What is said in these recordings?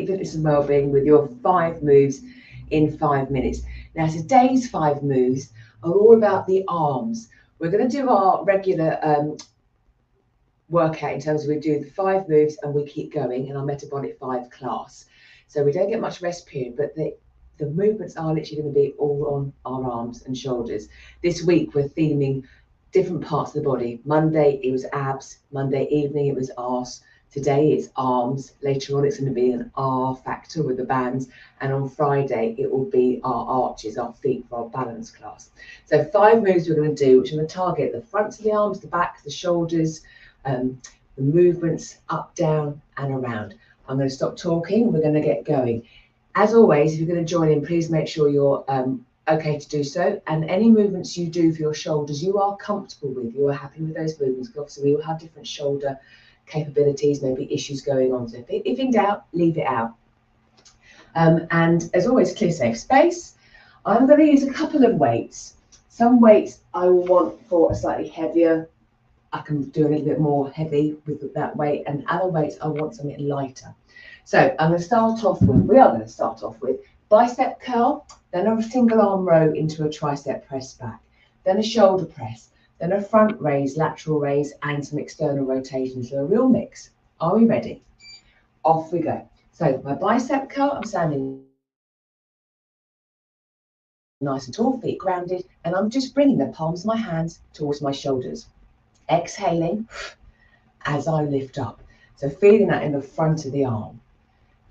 Fitness and Wellbeing with your 5 moves in 5 minutes. Now, today's 5 moves are all about the arms. We're going to do our regular workout in terms of we do the 5 moves and we keep going in our Metabolic 5 class. So we don't get much rest period, but the movements are literally going to be all on our arms and shoulders. This week we're theming different parts of the body. Monday it was abs, Monday evening it was arse, today it's arms, later on it's going to be an R factor with the bands, and on Friday it will be our arches, our feet for our balance class. So 5 moves we're going to do, which are going to target the fronts of the arms, the backs, the shoulders, the movements up, down and around. I'm going to stop talking, we're going to get going. As always, if you're going to join in, please make sure you're okay to do so, and any movements you do for your shoulders you are comfortable with, you are happy with those movements, because obviously we will have different shoulder capabilities, maybe issues going on, so if in doubt, leave it out. And as always, clear safe space. I'm going to use a couple of weights. Some weights I will want for a slightly heavier, I can do a little bit more heavy with that weight, and other weights I want something lighter. So I'm going to start off with, we are going to start off with bicep curl, then a single arm row into a tricep press back, then a shoulder press, then a front raise, lateral raise, and some external rotations. So a real mix. Are we ready? Off we go. So my bicep curl, I'm standing nice and tall, feet grounded, and I'm just bringing the palms of my hands towards my shoulders. Exhaling as I lift up. So feeling that in the front of the arm.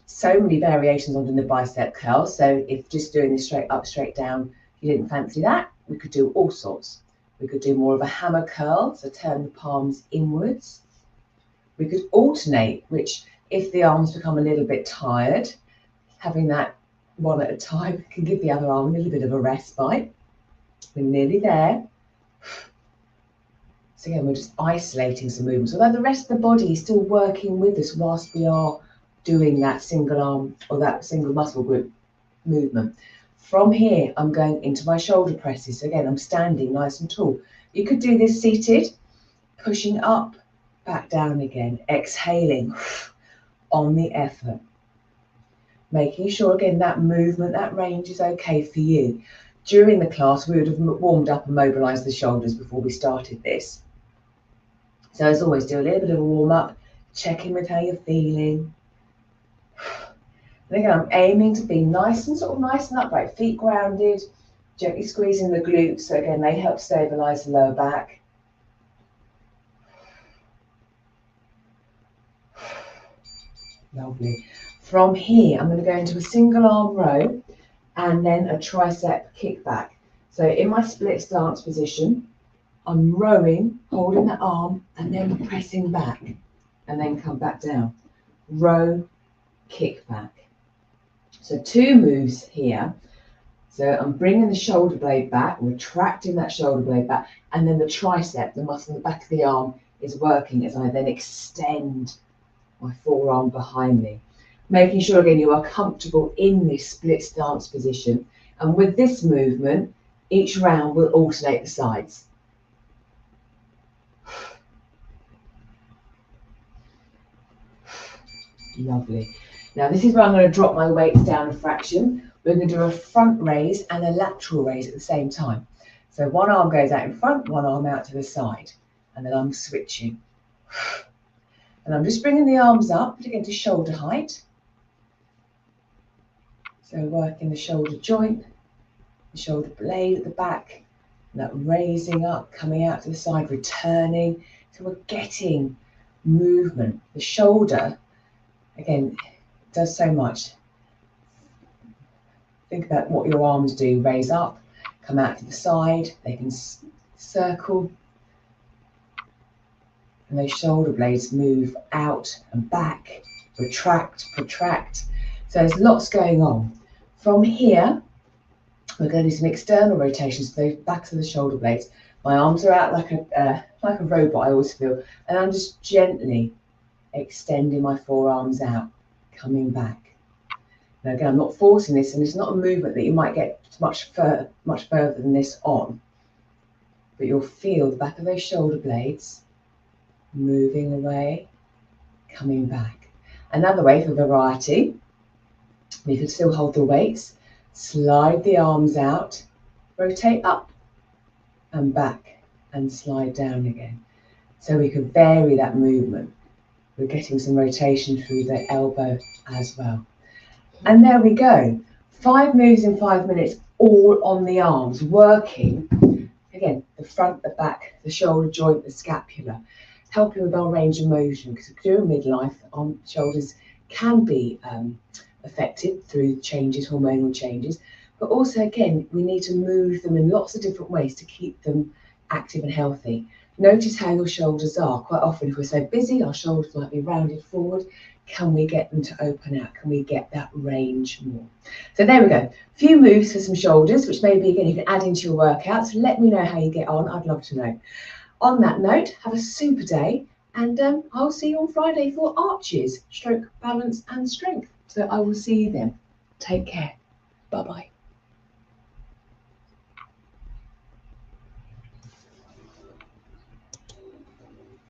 So many variations on the bicep curl, so if just doing this straight up, straight down, you didn't fancy that, we could do all sorts. We could do more of a hammer curl, so turn the palms inwards. We could alternate, which if the arms become a little bit tired, having that one at a time can give the other arm a little bit of a respite. We're nearly there. So again, we're just isolating some movements, although the rest of the body is still working with us whilst we are doing that single arm or that single muscle group movement. From here, I'm going into my shoulder presses. So again, I'm standing nice and tall. You could do this seated, pushing up, back down again, exhaling on the effort. Making sure, again, that movement, that range is okay for you. During the class, we would have warmed up and mobilised the shoulders before we started this. So as always, do a little bit of a warm up, check in with how you're feeling. And again, I'm aiming to be nice and upright, feet grounded, gently squeezing the glutes. So again, they help stabilise the lower back. Lovely. From here, I'm going to go into a single arm row and then a tricep kickback. So in my split stance position, I'm rowing, holding that arm and then pressing back and then come back down. Row, kick back. So 2 moves here. So I'm bringing the shoulder blade back, retracting that shoulder blade back, and then the tricep, the muscle in the back of the arm, is working as I then extend my forearm behind me. Making sure again you are comfortable in this split stance position. And with this movement, each round will alternate the sides. Lovely. Now this is where I'm going to drop my weights down a fraction. We're going to do a front raise and a lateral raise at the same time. So one arm goes out in front, one arm out to the side, and then I'm switching. And I'm just bringing the arms up, again to shoulder height. So working the shoulder joint, the shoulder blade at the back, and that raising up, coming out to the side, returning. So we're getting movement. The shoulder, again, does so much. Think about what your arms do. Raise up, come out to the side. They can circle. And those shoulder blades move out and back, retract, protract. So there's lots going on. From here, we're going to do some external rotations, those backs of the shoulder blades. My arms are out like a robot, I always feel. And I'm just gently extending my forearms out, coming back. Now again, I'm not forcing this, and it's not a movement that you might get much further than this on. But you'll feel the back of those shoulder blades moving away, coming back. Another way for variety, You can still hold the weights, slide the arms out, rotate up and back and slide down again. So we can vary that movement. We're getting some rotation through the elbow as well. And there we go. 5 moves in 5 minutes, all on the arms, working, again, the front, the back, the shoulder joint, the scapula, helping with our range of motion, because during midlife, our shoulders can be affected through changes, hormonal changes, but also, again, we need to move them in lots of different ways to keep them active and healthy. Notice how your shoulders are. Quite often, if we're so busy, our shoulders might be rounded forward. Can we get them to open out? Can we get that range more? So there we go. A few moves for some shoulders, which maybe, again, you can add into your workout. So let me know how you get on. I'd love to know. On that note, have a super day, and I'll see you on Friday for arches, stroke, balance and strength. So I will see you then. Take care. Bye-bye.